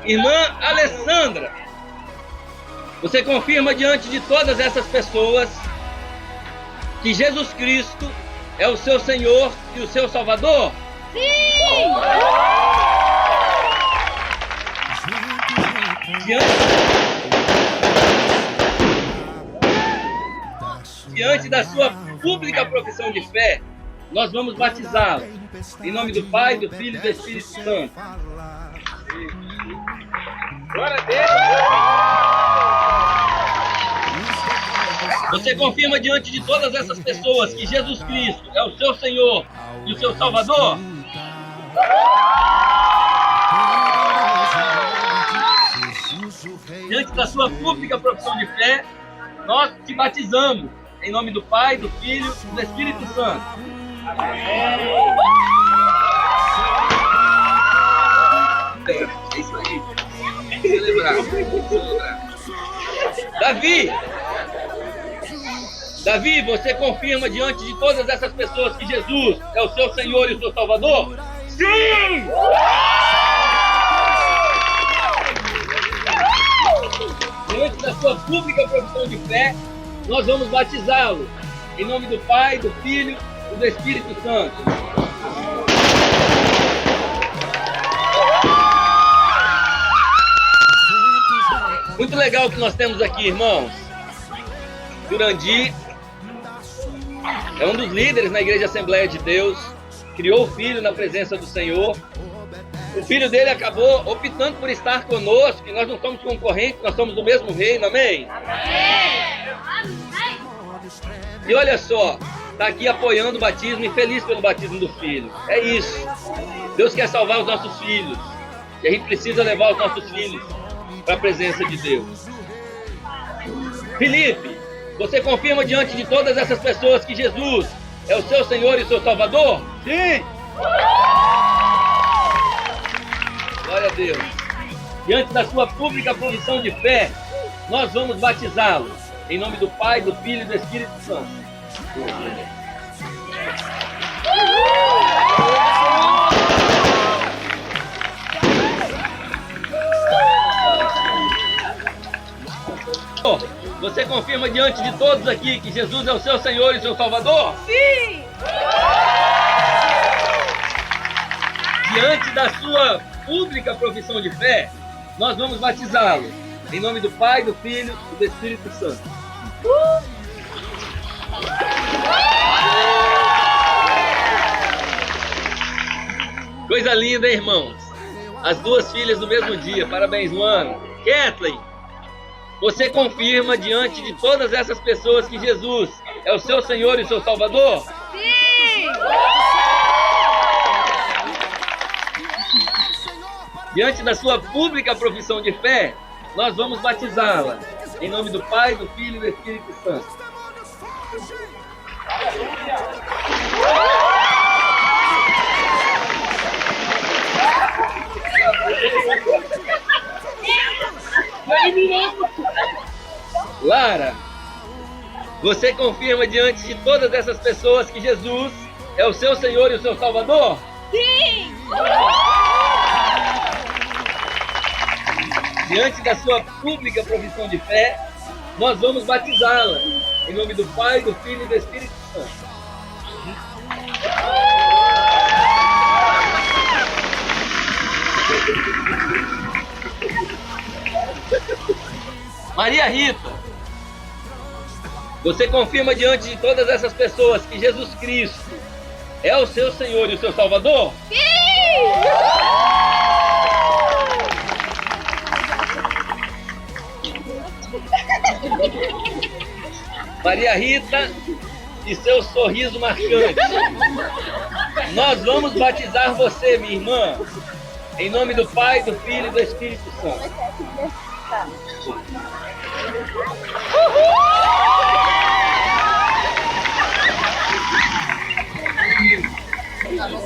Irmã Alessandra, você confirma diante de todas essas pessoas que Jesus Cristo é o seu Senhor e o seu Salvador? Sim! Diante da sua pública profissão de fé, nós vamos batizá-lo. Em nome do Pai, do Filho e do Espírito Santo. Glória a Deus! Você confirma diante de todas essas pessoas que Jesus Cristo é o seu Senhor e o seu Salvador? Diante da sua pública profissão de fé, nós te batizamos. Em nome do Pai, do Filho e do Espírito Santo. É isso aí. Celebrar. Davi, você confirma diante de todas essas pessoas que Jesus é o seu Senhor e o seu Salvador? Sim! Diante da sua pública profissão de fé, nós vamos batizá-lo. Em nome do Pai, do Filho e do Espírito Santo. Muito legal o que nós temos aqui, irmãos. Durandi é um dos líderes na Igreja Assembleia de Deus. Criou o filho na presença do Senhor. O filho dele acabou optando por estar conosco, e nós não somos concorrentes, nós somos do mesmo reino, amém? Amém! E olha só, está aqui apoiando o batismo e feliz pelo batismo do filho. É isso. Deus quer salvar os nossos filhos. E a gente precisa levar os nossos filhos para a presença de Deus. Felipe, você confirma diante de todas essas pessoas que Jesus é o seu Senhor e o seu Salvador? Sim! Glória a Deus. Diante da sua pública profissão de fé, nós vamos batizá-lo. Em nome do Pai, do Filho e do Espírito Santo. Você confirma diante de todos aqui que Jesus é o seu Senhor e seu Salvador? Sim! Diante da sua pública profissão de fé, nós vamos batizá-lo. Em nome do Pai, do Filho e do Espírito Santo. Coisa linda, hein, irmãos? As duas filhas no mesmo dia. Parabéns, Luana. Kathleen, você confirma diante de todas essas pessoas que Jesus é o seu Senhor e o seu Salvador? Sim! Diante da sua pública profissão de fé, nós vamos batizá-la. Em nome do Pai, do Filho e do Espírito Santo. Lara, você confirma diante de todas essas pessoas que Jesus é o seu Senhor e o seu Salvador? Sim! Diante da sua pública profissão de fé, nós vamos batizá-la. Em nome do Pai, do Filho e do Espírito Santo. Maria Rita, você confirma diante de todas essas pessoas que Jesus Cristo é o seu Senhor e o seu Salvador? Sim! Maria Rita e seu sorriso marcante. Nós vamos batizar você, minha irmã, em nome do Pai, do Filho e do Espírito Santo.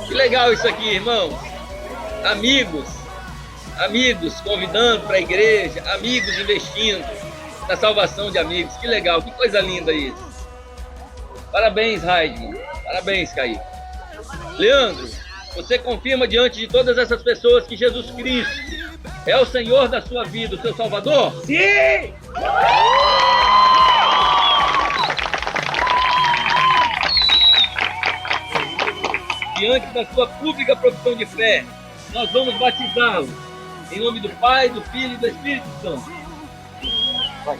Que legal isso aqui, irmãos. Amigos convidando para a igreja, amigos investindo na salvação de amigos. Que legal, que coisa linda isso. Parabéns, Raide. Parabéns, Caí. Leandro, você confirma diante de todas essas pessoas que Jesus Cristo é o Senhor da sua vida, o seu Salvador? Sim! Diante da sua pública profissão de fé, nós vamos batizá-lo. Em nome do Pai, do Filho e do Espírito Santo. Vai.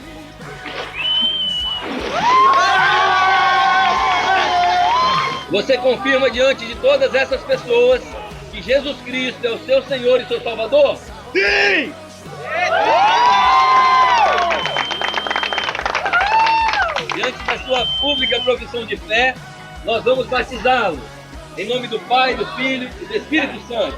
Você confirma diante de todas essas pessoas que Jesus Cristo é o seu Senhor e seu Salvador? Sim! Diante da sua pública profissão de fé, nós vamos batizá-lo. Em nome do Pai, do Filho e do Espírito Santo.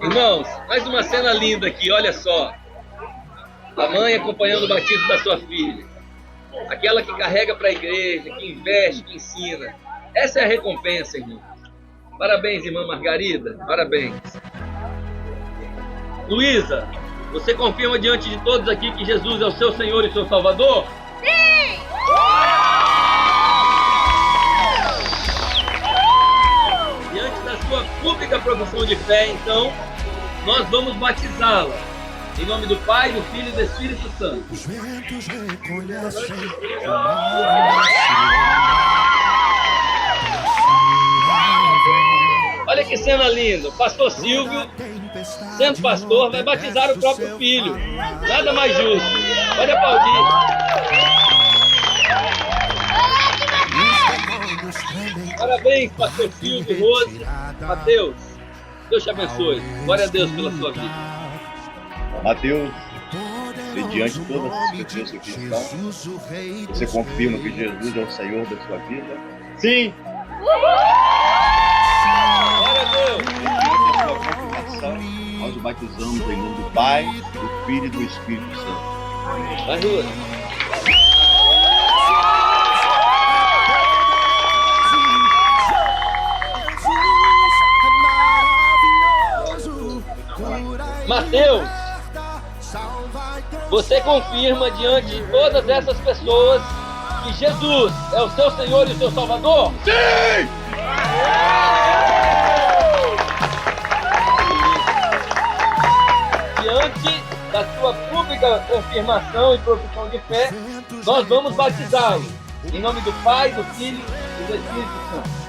Irmãos, mais uma cena linda aqui, olha só. A mãe acompanhando o batismo da sua filha. Aquela que carrega para a igreja, que investe, que ensina. Essa é a recompensa, irmão. Parabéns, irmã Margarida. Parabéns. Luísa, você confirma diante de todos aqui que Jesus é o seu Senhor e seu Salvador? Sim! Diante da sua pública profissão de fé, então, nós vamos batizá-la. Em nome do Pai, do Filho e do Espírito Santo. Os ventos reconhecem Olha que cena linda. O pastor Silvio, sendo pastor, vai batizar o próprio filho. Nada mais justo. Pode aplaudir. Parabéns, pastor Silvio, Rose, Mateus. Deus te abençoe. Glória a Deus pela sua vida. Mateus, e diante de todas as pessoas que aqui estão, você confirma que Jesus é o Senhor da sua vida? Sim! Glória a Deus. Nós o batizamos em nome do Pai, do Filho e do Espírito Santo. Vai, Rose. Mateus, você confirma diante de todas essas pessoas que Jesus é o seu Senhor e o seu Salvador? Sim! Diante da sua pública confirmação e profissão de fé, nós vamos batizá-lo. Em nome do Pai, do Filho e do Espírito Santo.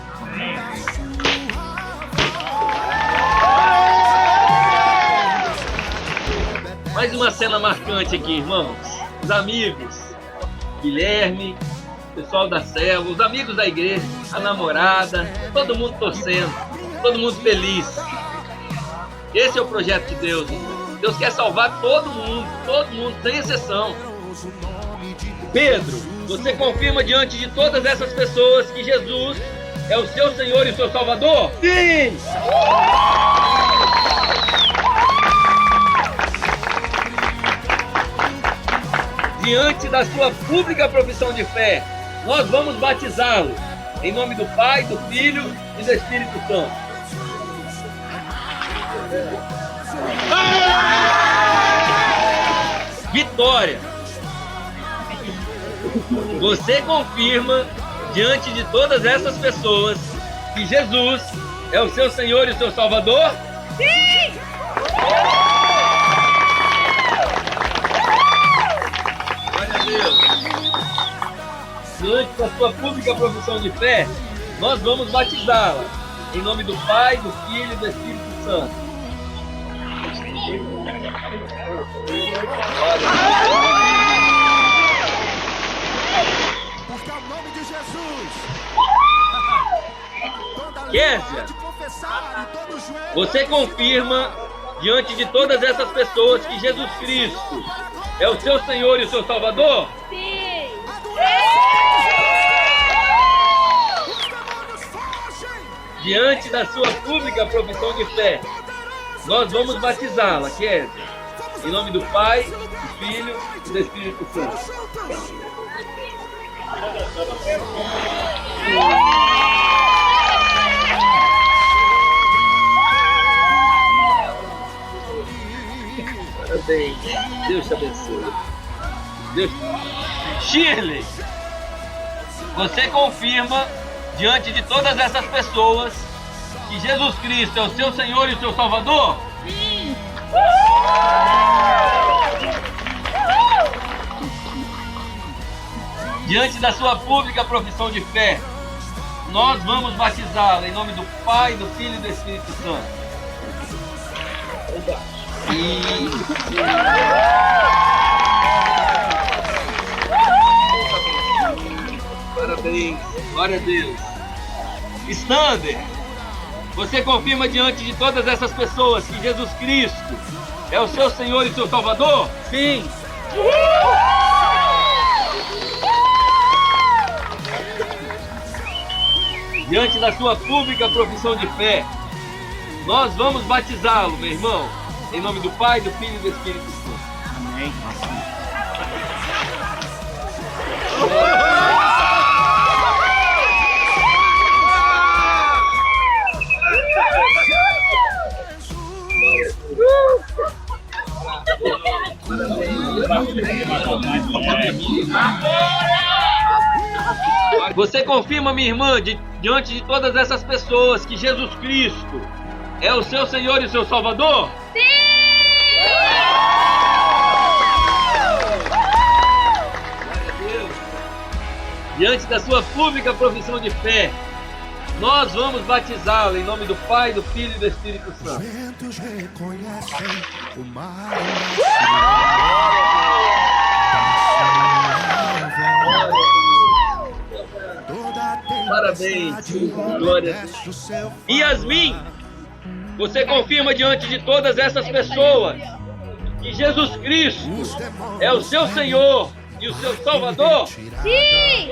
Mais uma cena marcante aqui, irmãos. Os amigos, Guilherme, o pessoal da célula, os amigos da igreja, a namorada, todo mundo torcendo, todo mundo feliz. Esse é o projeto de Deus, irmão. Deus quer salvar todo mundo, sem exceção. Pedro, você confirma diante de todas essas pessoas que Jesus é o seu Senhor e o seu Salvador? Sim! Diante da sua pública profissão de fé, nós vamos batizá-lo. Em nome do Pai, do Filho e do Espírito Santo. Vitória! Você confirma diante de todas essas pessoas que Jesus é o seu Senhor e o seu Salvador? Sim! Glória a Deus! Diante da sua pública profissão de fé, nós vamos batizá-la. Em nome do Pai, do Filho e do Espírito Santo. porque é o nome de Jesus. Kézia, você confirma diante de todas essas pessoas que Jesus Cristo é o seu Senhor e o seu Salvador? Sim! Diante da sua pública profissão de fé, nós vamos batizá-la, Kézia. Em nome do Pai, do Filho e do Espírito Santo. Parabéns. Deus te abençoe. Deus. Shirley, você confirma diante de todas essas pessoas que Jesus Cristo é o seu Senhor e o seu Salvador? Sim. Diante da sua pública profissão de fé, nós vamos batizá-la em nome do Pai, do Filho e do Espírito Santo. Parabéns, glória a Deus. Stander, você confirma diante de todas essas pessoas que Jesus Cristo é o seu Senhor e seu Salvador? Sim. Diante da sua pública profissão de fé, nós vamos batizá-lo, meu irmão, em nome do Pai, do Filho e do Espírito Santo. Amém. Você confirma, minha irmã, diante de todas essas pessoas que Jesus Cristo é o seu Senhor e o seu Salvador? Sim! Glória a Deus. Diante da sua pública profissão de fé, nós vamos batizá-lo em nome do Pai, do Filho e do Espírito Santo. Ventos reconhecem o mar. Parabéns, glória a Deus. Yasmin, você confirma diante de todas essas pessoas que Jesus Cristo é o seu Senhor e o seu Salvador? Sim!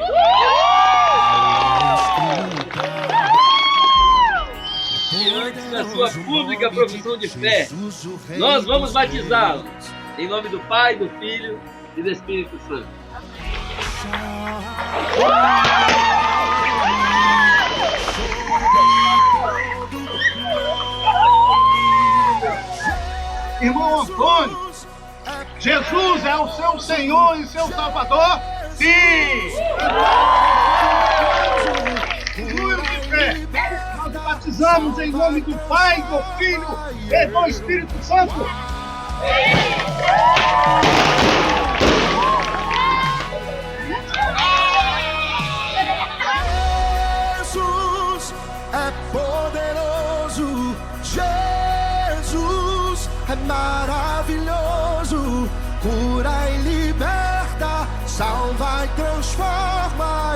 Diante da sua pública profissão de fé, nós vamos batizá-lo em nome do Pai, do Filho e do Espírito Santo. Irmão Antônio, Jesus é o seu Senhor e seu Salvador? Sim! Juro de fé, nós batizamos em nome do Pai, do Filho e do Espírito Santo. Jesus é poderoso, Jesus é maravilhoso, cura e liberta, salva e transforma.